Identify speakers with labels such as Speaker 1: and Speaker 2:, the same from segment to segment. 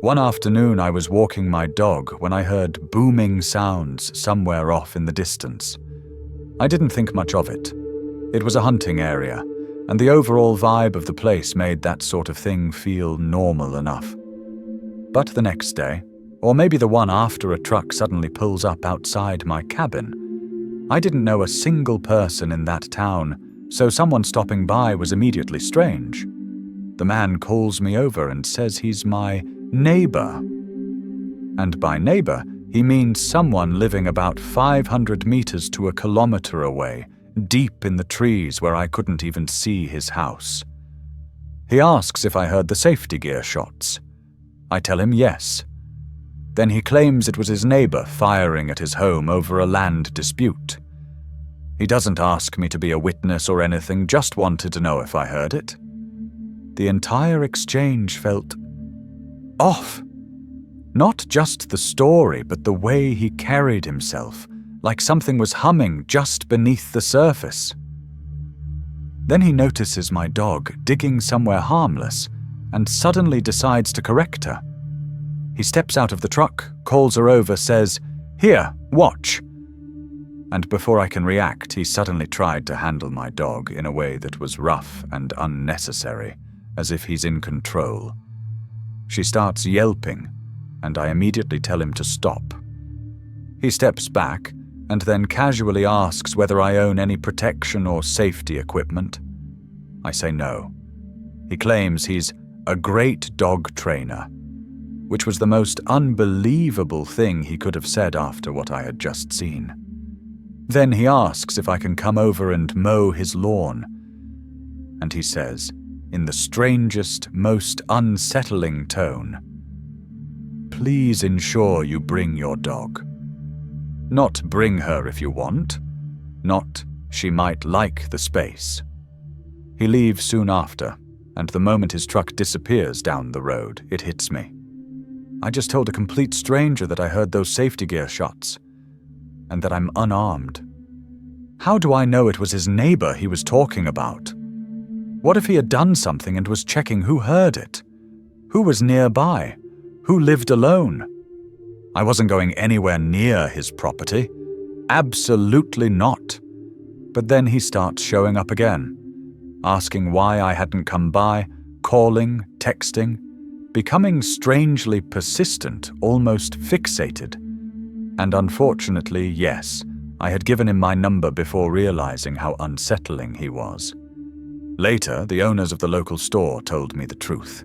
Speaker 1: One afternoon I was walking my dog when I heard booming sounds somewhere off in the distance. I didn't think much of it. It was a hunting area, and the overall vibe of the place made that sort of thing feel normal enough. But the next day, or maybe the one after, a truck suddenly pulls up outside my cabin. I didn't know a single person in that town, so someone stopping by was immediately strange. The man calls me over and says he's my neighbor. And by neighbor, he means someone living about 500 meters to a kilometer away, deep in the trees where I couldn't even see his house. He asks if I heard the safety gear shots. I tell him yes. Then he claims it was his neighbor firing at his home over a land dispute. He doesn't ask me to be a witness or anything, just wanted to know if I heard it. The entire exchange felt off. Not just the story, but the way he carried himself, like something was humming just beneath the surface. Then he notices my dog digging somewhere harmless and suddenly decides to correct her. He steps out of the truck, calls her over, says, "Here, watch." And before I can react, he suddenly tried to handle my dog in a way that was rough and unnecessary, as if he's in control. She starts yelping, and I immediately tell him to stop. He steps back and then casually asks whether I own any protection or safety equipment. I say no. He claims he's a great dog trainer, which was the most unbelievable thing he could have said after what I had just seen. Then he asks if I can come over and mow his lawn. And he says, in the strangest, most unsettling tone, "Please ensure you bring your dog. Not bring her if you want. Not she might like the space." He leaves soon after, and the moment his truck disappears down the road, it hits me. I just told a complete stranger that I heard those safety gear shots, and that I'm unarmed. How do I know it was his neighbor he was talking about? What if he had done something and was checking who heard it? Who was nearby? Who lived alone? I wasn't going anywhere near his property. Absolutely not. But then he starts showing up again, asking why I hadn't come by, calling, texting, becoming strangely persistent, almost fixated. And unfortunately, yes, I had given him my number before realizing how unsettling he was. Later, the owners of the local store told me the truth.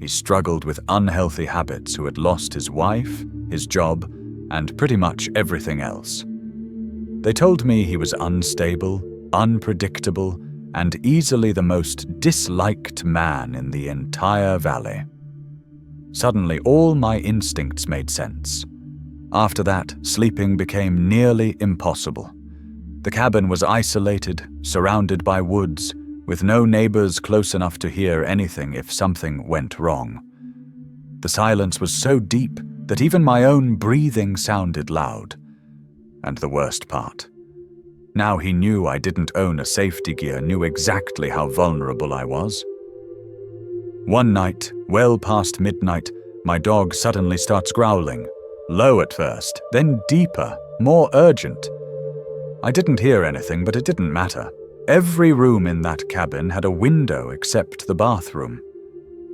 Speaker 1: He struggled with unhealthy habits, who had lost his wife, his job, and pretty much everything else. They told me he was unstable, unpredictable, and easily the most disliked man in the entire valley. Suddenly, all my instincts made sense. After that, sleeping became nearly impossible. The cabin was isolated, surrounded by woods, with no neighbors close enough to hear anything if something went wrong. The silence was so deep that even my own breathing sounded loud. And the worst part, now he knew I didn't own a safety gear, knew exactly how vulnerable I was. One night, well past midnight, my dog suddenly starts growling, low at first, then deeper, more urgent. I didn't hear anything, but it didn't matter. Every room in that cabin had a window except the bathroom.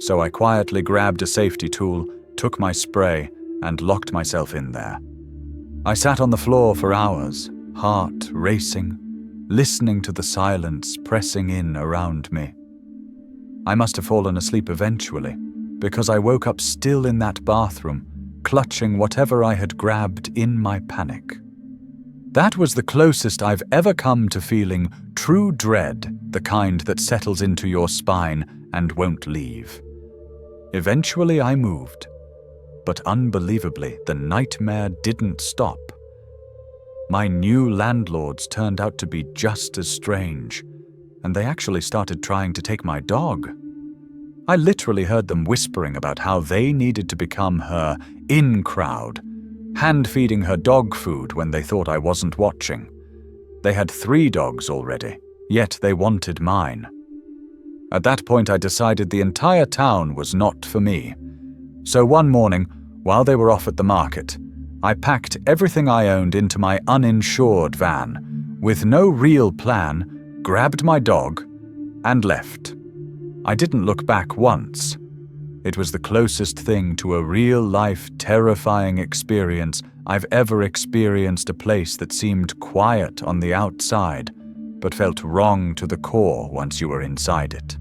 Speaker 1: So I quietly grabbed a safety tool, took my spray, and locked myself in there. I sat on the floor for hours, heart racing, listening to the silence pressing in around me. I must have fallen asleep eventually, because I woke up still in that bathroom, clutching whatever I had grabbed in my panic. That was the closest I've ever come to feeling true dread, the kind that settles into your spine and won't leave. Eventually I moved, but unbelievably, the nightmare didn't stop. My new landlords turned out to be just as strange, and they actually started trying to take my dog. I literally heard them whispering about how they needed to become her in-crowd, hand-feeding her dog food when they thought I wasn't watching. They had 3 dogs already, yet they wanted mine. At that point I decided the entire town was not for me, So one morning, while they were off at the market, I packed everything I owned into my uninsured van, with no real plan, grabbed my dog, and left. I didn't look back once. It was the closest thing to a real-life, terrifying experience I've ever experienced, a place that seemed quiet on the outside, but felt wrong to the core once you were inside it.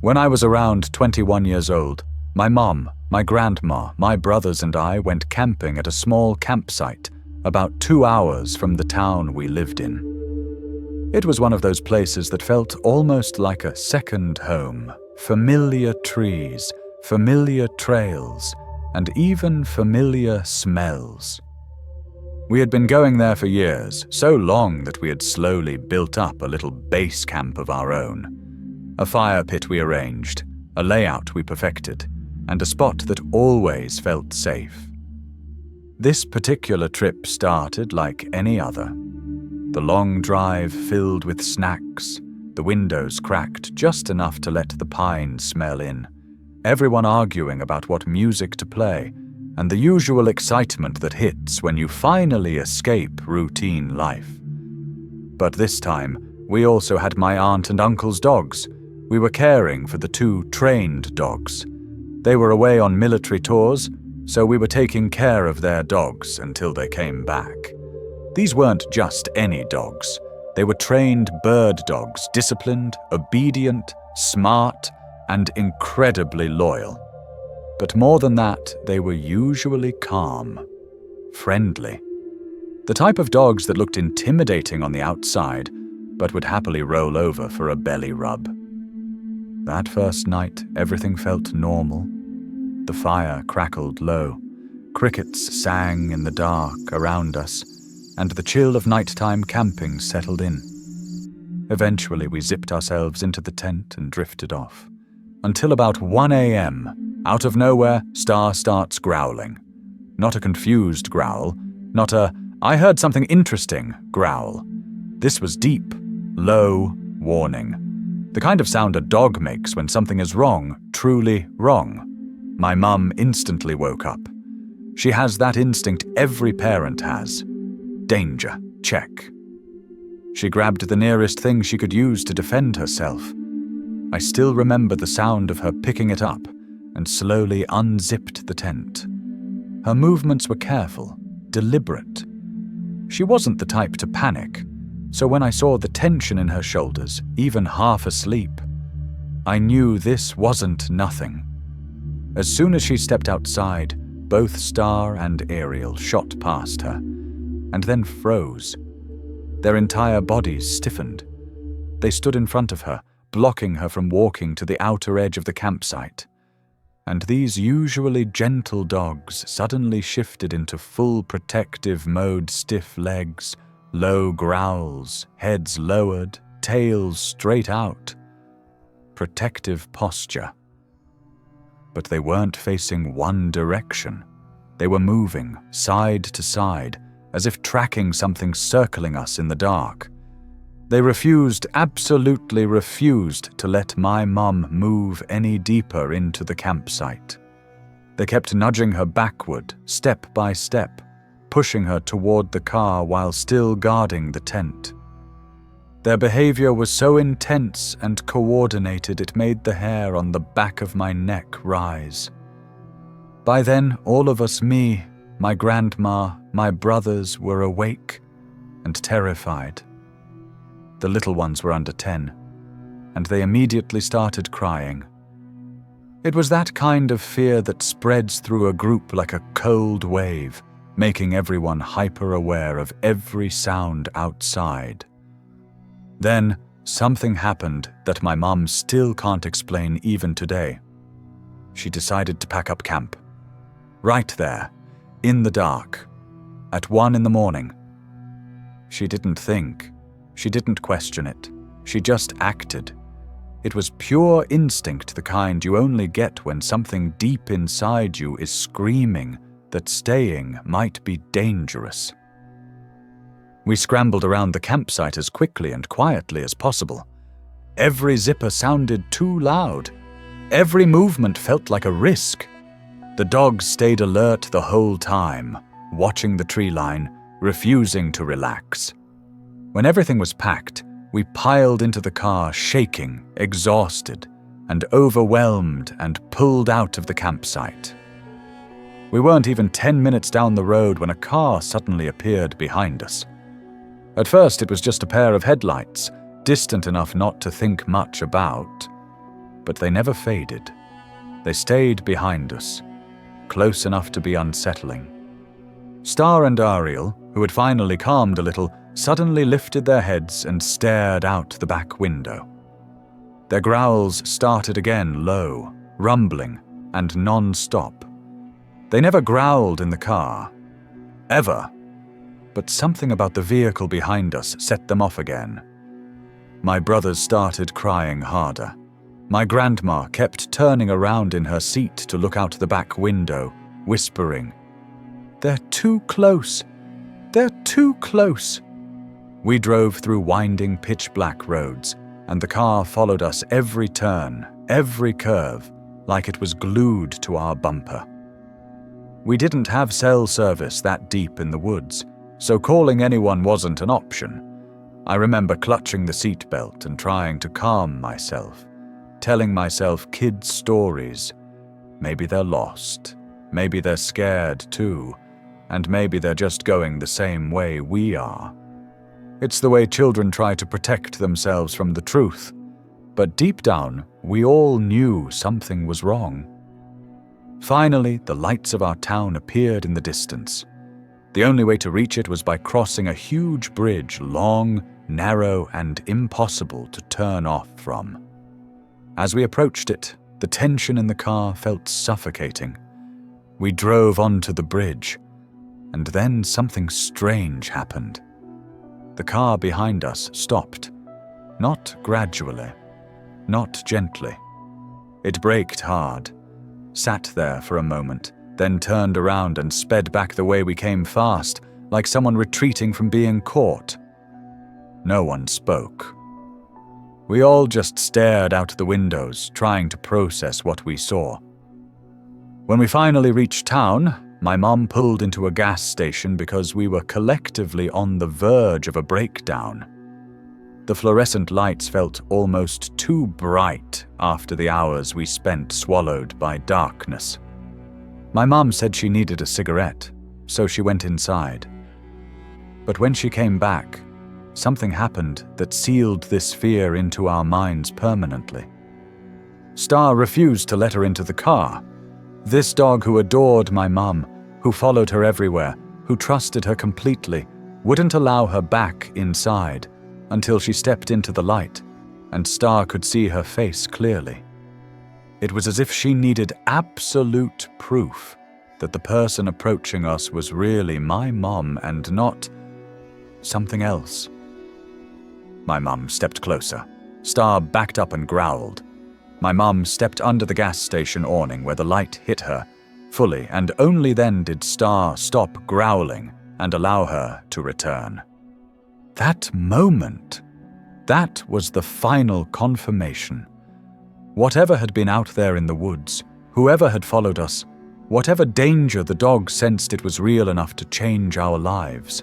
Speaker 1: When I was around 21 years old, my mom, my grandma, my brothers and I went camping at a small campsite about 2 hours from the town we lived in. It was one of those places that felt almost like a second home. Familiar trees, familiar trails, and even familiar smells. We had been going there for years, so long that we had slowly built up a little base camp of our own. A fire pit we arranged, a layout we perfected, and a spot that always felt safe. This particular trip started like any other. The long drive filled with snacks, the windows cracked just enough to let the pines smell in, everyone arguing about what music to play, and the usual excitement that hits when you finally escape routine life. But this time, we also had my aunt and uncle's dogs. We were caring for the 2 trained dogs. They were away on military tours, so we were taking care of their dogs until they came back. These weren't just any dogs. They were trained bird dogs, disciplined, obedient, smart, and incredibly loyal. But more than that, they were usually calm, friendly. The type of dogs that looked intimidating on the outside, but would happily roll over for a belly rub. That first night, everything felt normal. The fire crackled low. Crickets sang in the dark around us, and the chill of nighttime camping settled in. Eventually, we zipped ourselves into the tent and drifted off. Until about 1 a.m., out of nowhere, Star starts growling. Not a confused growl, not a "I heard something interesting" growl. This was deep, low warning. The kind of sound a dog makes when something is wrong, truly wrong. My mum instantly woke up. She has that instinct every parent has. Danger, check. She grabbed the nearest thing she could use to defend herself. I still remember the sound of her picking it up and slowly unzipped the tent. Her movements were careful, deliberate. She wasn't the type to panic, so when I saw the tension in her shoulders, even half asleep, I knew this wasn't nothing. As soon as she stepped outside, both Star and Ariel shot past her, and then froze. Their entire bodies stiffened. They stood in front of her, blocking her from walking to the outer edge of the campsite. And these usually gentle dogs suddenly shifted into full protective mode, stiff legs, low growls, heads lowered, tails straight out. Protective posture. But they weren't facing one direction. They were moving side to side, as if tracking something circling us in the dark. They refused, absolutely refused, to let my mum move any deeper into the campsite. They kept nudging her backward, step by step, pushing her toward the car while still guarding the tent. Their behavior was so intense and coordinated it made the hair on the back of my neck rise. By then, all of us, me, my grandma, my brothers, were awake and terrified. The little ones were under 10, and they immediately started crying. It was that kind of fear that spreads through a group like a cold wave, making everyone hyper-aware of every sound outside. Then, something happened that my mom still can't explain even today. She decided to pack up camp. Right there, in the dark, at 1 a.m. She didn't think. She didn't question it. She just acted. It was pure instinct, the kind you only get when something deep inside you is screaming that staying might be dangerous. We scrambled around the campsite as quickly and quietly as possible. Every zipper sounded too loud. Every movement felt like a risk. The dogs stayed alert the whole time, watching the tree line, refusing to relax. When everything was packed, we piled into the car, shaking, exhausted, and overwhelmed, and pulled out of the campsite. We weren't even 10 minutes down the road when a car suddenly appeared behind us. At first, it was just a pair of headlights, distant enough not to think much about. But they never faded. They stayed behind us, close enough to be unsettling. Star and Ariel, who had finally calmed a little, suddenly lifted their heads and stared out the back window. Their growls started again low, rumbling, and non-stop. They never growled in the car. Ever. But something about the vehicle behind us set them off again. My brothers started crying harder. My grandma kept turning around in her seat to look out the back window, whispering, "They're too close. They're too close." We drove through winding pitch-black roads, and the car followed us every turn, every curve, like it was glued to our bumper. We didn't have cell service that deep in the woods, so calling anyone wasn't an option. I remember clutching the seatbelt and trying to calm myself, telling myself kids' stories. Maybe they're lost, maybe they're scared too, and maybe they're just going the same way we are. It's the way children try to protect themselves from the truth, but deep down, we all knew something was wrong. Finally, the lights of our town appeared in the distance. The only way to reach it was by crossing a huge bridge, long, narrow, and impossible to turn off from. As we approached it, the tension in the car felt suffocating. We drove onto the bridge, and then something strange happened. The car behind us stopped, not gradually, not gently. It braked hard, sat there for a moment, then turned around and sped back the way we came fast, like someone retreating from being caught. No one spoke. We all just stared out the windows, trying to process what we saw. When we finally reached town, my mom pulled into a gas station because we were collectively on the verge of a breakdown. The fluorescent lights felt almost too bright after the hours we spent swallowed by darkness. My mom said she needed a cigarette, so she went inside. But when she came back, something happened that sealed this fear into our minds permanently. Star refused to let her into the car. This dog who adored my mum, who followed her everywhere, who trusted her completely, wouldn't allow her back inside until she stepped into the light, and Star could see her face clearly. It was as if she needed absolute proof that the person approaching us was really my mom and not something else. My mum stepped closer. Star backed up and growled. My mum stepped under the gas station awning where the light hit her fully, and only then did Star stop growling and allow her to return. That moment, that was the final confirmation. Whatever had been out there in the woods, whoever had followed us, whatever danger the dog sensed, it was real enough to change our lives.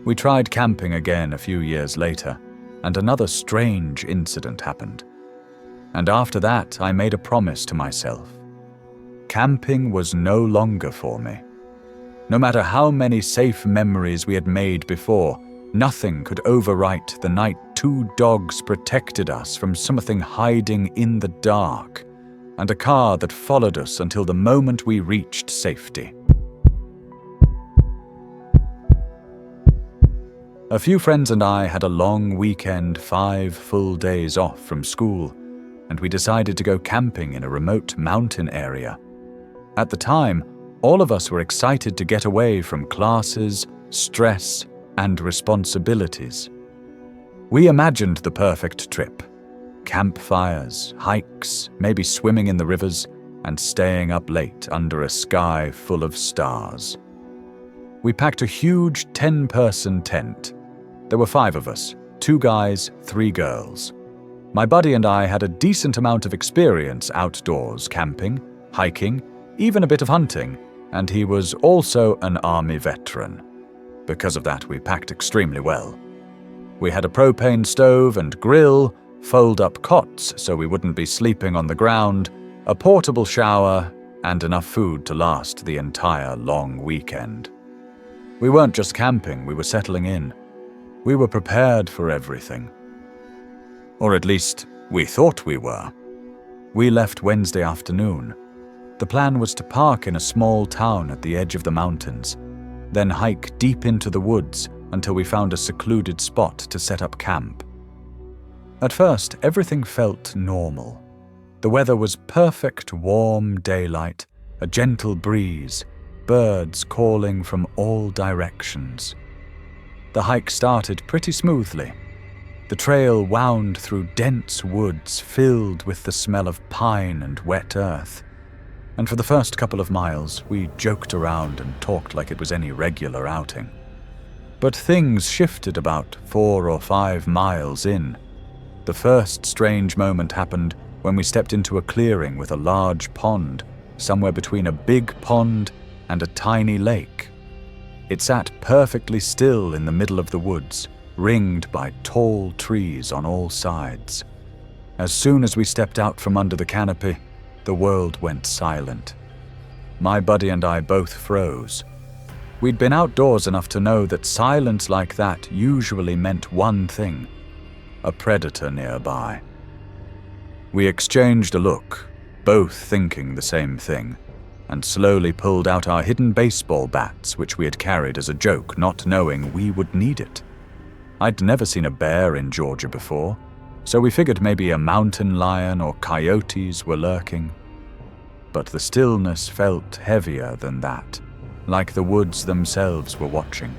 Speaker 1: We tried camping again a few years later, and another strange incident happened. And after that, I made a promise to myself. Camping was no longer for me. No matter how many safe memories we had made before, nothing could overwrite the night two dogs protected us from something hiding in the dark, and a car that followed us until the moment we reached safety. A few friends and I had a long weekend, 5 full days off from school, and we decided to go camping in a remote mountain area. At the time, all of us were excited to get away from classes, stress, and responsibilities. We imagined the perfect trip. Campfires, hikes, maybe swimming in the rivers, and staying up late under a sky full of stars. We packed a huge 10-person tent. There were 5 of us, 2 guys, 3 girls. My buddy and I had a decent amount of experience outdoors, camping, hiking, even a bit of hunting, and he was also an army veteran. Because of that, we packed extremely well. We had a propane stove and grill, fold-up cots so we wouldn't be sleeping on the ground, a portable shower, and enough food to last the entire long weekend. We weren't just camping, we were settling in. We were prepared for everything. Or at least, we thought we were. We left Wednesday afternoon. The plan was to park in a small town at the edge of the mountains, then hike deep into the woods until we found a secluded spot to set up camp. At first, everything felt normal. The weather was perfect warm daylight, a gentle breeze, birds calling from all directions. The hike started pretty smoothly. The trail wound through dense woods filled with the smell of pine and wet earth. And for the first couple of miles, we joked around and talked like it was any regular outing. But things shifted about 4 or 5 miles in. The first strange moment happened when we stepped into a clearing with a large pond, somewhere between a big pond and a tiny lake. It sat perfectly still in the middle of the woods, ringed by tall trees on all sides. As soon as we stepped out from under the canopy, the world went silent. My buddy and I both froze. We'd been outdoors enough to know that silence like that usually meant one thing: a predator nearby. We exchanged a look, both thinking the same thing, and slowly pulled out our hidden baseball bats, which we had carried as a joke, not knowing we would need it. I'd never seen a bear in Georgia before, so we figured maybe a mountain lion or coyotes were lurking. But the stillness felt heavier than that, like the woods themselves were watching.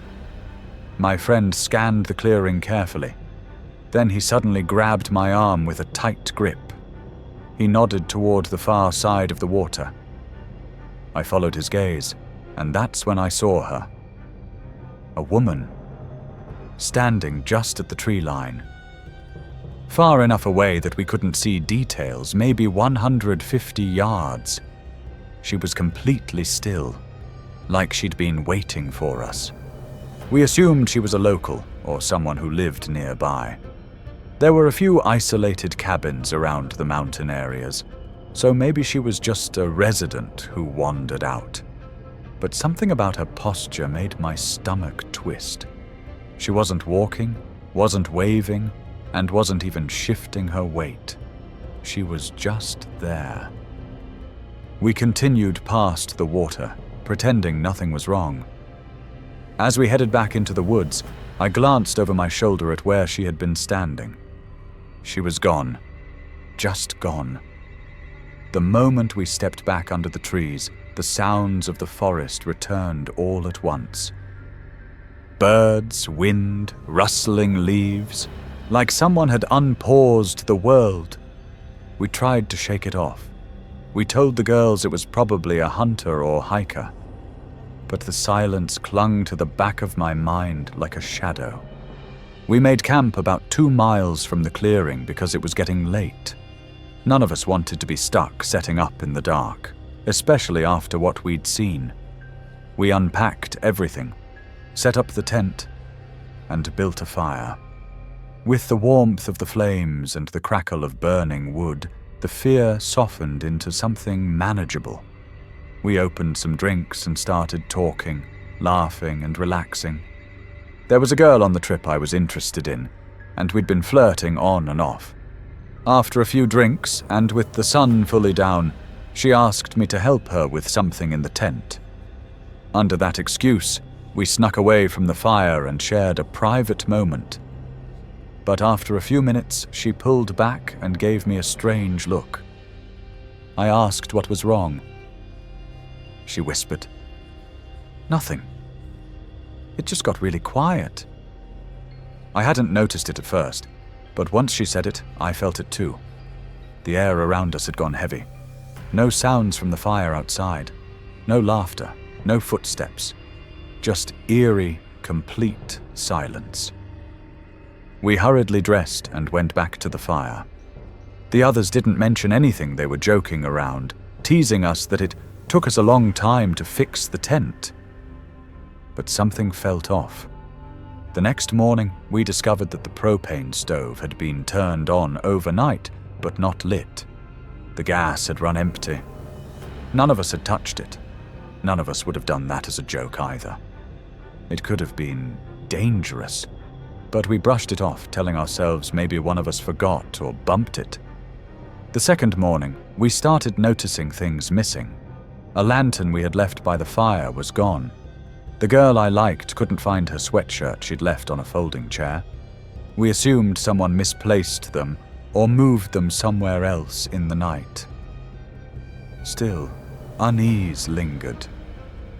Speaker 1: My friend scanned the clearing carefully. Then he suddenly grabbed my arm with a tight grip. He nodded toward the far side of the water. I followed his gaze, and that's when I saw her. A woman, standing just at the tree line. Far enough away that we couldn't see details, maybe 150 yards. She was completely still, like she'd been waiting for us. We assumed she was a local, or someone who lived nearby. There were a few isolated cabins around the mountain areas, so maybe she was just a resident who wandered out. But something about her posture made my stomach twist. She wasn't walking, wasn't waving, and wasn't even shifting her weight. She was just there. We continued past the water, pretending nothing was wrong. As we headed back into the woods, I glanced over my shoulder at where she had been standing. She was gone. Just gone. The moment we stepped back under the trees, the sounds of the forest returned all at once. Birds, wind, rustling leaves, like someone had unpaused the world. We tried to shake it off. We told the girls it was probably a hunter or hiker. But the silence clung to the back of my mind like a shadow. We made camp about 2 miles from the clearing because it was getting late. None of us wanted to be stuck setting up in the dark, especially after what we'd seen. We unpacked everything, set up the tent, and built a fire. With the warmth of the flames and the crackle of burning wood, the fear softened into something manageable. We opened some drinks and started talking, laughing and relaxing. There was a girl on the trip I was interested in, and we'd been flirting on and off. After a few drinks, and with the sun fully down, she asked me to help her with something in the tent. Under that excuse, we snuck away from the fire and shared a private moment. But after a few minutes, she pulled back and gave me a strange look. I asked what was wrong. She whispered, "Nothing. It just got really quiet." I hadn't noticed it at first, but once she said it, I felt it too. The air around us had gone heavy. No sounds from the fire outside. No laughter, no footsteps. Just eerie, complete silence. We hurriedly dressed and went back to the fire. The others didn't mention anything. They were joking around, teasing us that it took us a long time to fix the tent. But something felt off. The next morning, we discovered that the propane stove had been turned on overnight, but not lit. The gas had run empty. None of us had touched it. None of us would have done that as a joke either. It could have been dangerous, but we brushed it off, telling ourselves maybe one of us forgot or bumped it. The second morning, we started noticing things missing. A lantern we had left by the fire was gone. The girl I liked couldn't find her sweatshirt she'd left on a folding chair. We assumed someone misplaced them or moved them somewhere else in the night. Still, unease lingered.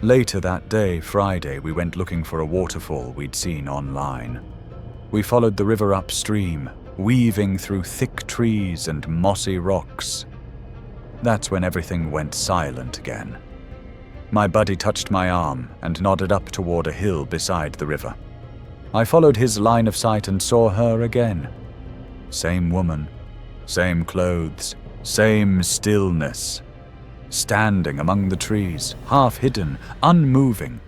Speaker 1: Later that day, Friday, we went looking for a waterfall we'd seen online. We followed the river upstream, weaving through thick trees and mossy rocks. That's when everything went silent again. My buddy touched my arm and nodded up toward a hill beside the river. I followed his line of sight and saw her again. Same woman, same clothes, same stillness. Standing among the trees, half hidden, unmoving.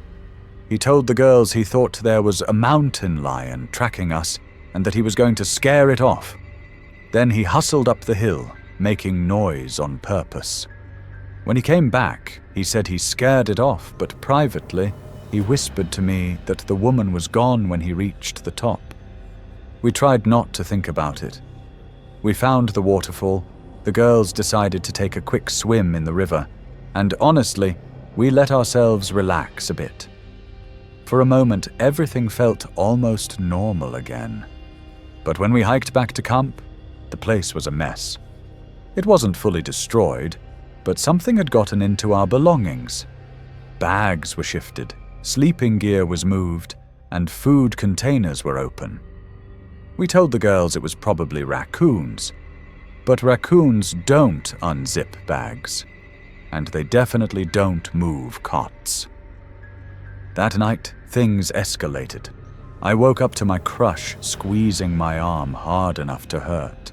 Speaker 1: He told the girls he thought there was a mountain lion tracking us and that he was going to scare it off. Then he hustled up the hill, making noise on purpose. When he came back, he said he scared it off, but privately, he whispered to me that the woman was gone when he reached the top. We tried not to think about it. We found the waterfall. The girls decided to take a quick swim in the river, and honestly, we let ourselves relax a bit. For a moment, everything felt almost normal again. But when we hiked back to camp, the place was a mess. It wasn't fully destroyed, but something had gotten into our belongings. Bags were shifted, sleeping gear was moved, and food containers were open. We told the girls it was probably raccoons, but raccoons don't unzip bags, and they definitely don't move cots. That night, things escalated. I woke up to my crush squeezing my arm hard enough to hurt.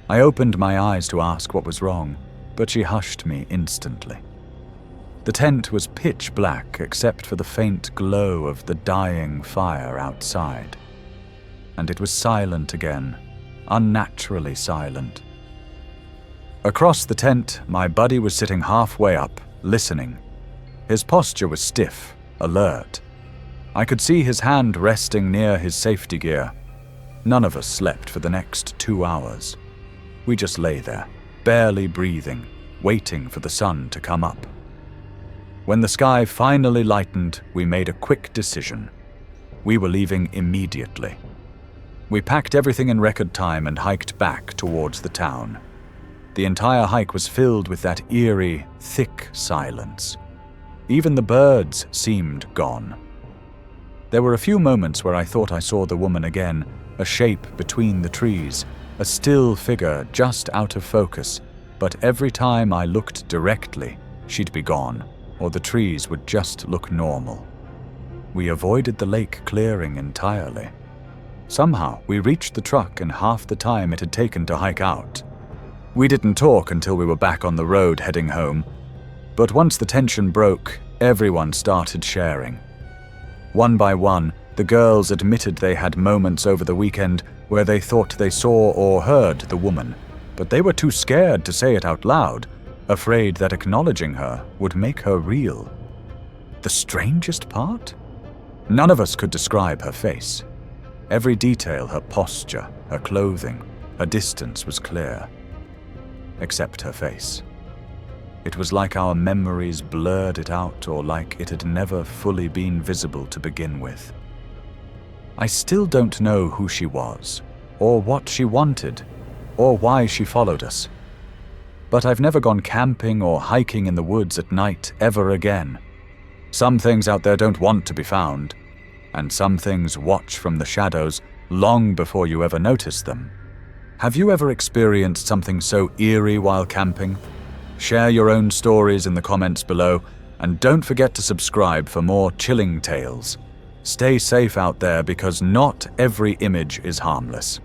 Speaker 1: I opened my eyes to ask what was wrong, but she hushed me instantly. The tent was pitch black except for the faint glow of the dying fire outside. And it was silent again, unnaturally silent. Across the tent, my buddy was sitting halfway up, listening. His posture was stiff, alert. I could see his hand resting near his safety gear. None of us slept for the next 2 hours. We just lay there, barely breathing, waiting for the sun to come up. When the sky finally lightened, we made a quick decision. We were leaving immediately. We packed everything in record time and hiked back towards the town. The entire hike was filled with that eerie, thick silence. Even the birds seemed gone. There were a few moments where I thought I saw the woman again, a shape between the trees, a still figure just out of focus, but every time I looked directly, she'd be gone, or the trees would just look normal. We avoided the lake clearing entirely. Somehow, we reached the truck in half the time it had taken to hike out. We didn't talk until we were back on the road heading home, but once the tension broke, everyone started sharing. One by one, the girls admitted they had moments over the weekend where they thought they saw or heard the woman, but they were too scared to say it out loud, afraid that acknowledging her would make her real. The strangest part? None of us could describe her face. Every detail, her posture, her clothing, her distance was clear. Except her face. It was like our memories blurred it out, or like it had never fully been visible to begin with. I still don't know who she was, or what she wanted, or why she followed us. But I've never gone camping or hiking in the woods at night ever again. Some things out there don't want to be found, and some things watch from the shadows long before you ever notice them. Have you ever experienced something so eerie while camping? Share your own stories in the comments below, and don't forget to subscribe for more chilling tales. Stay safe out there because not every image is harmless.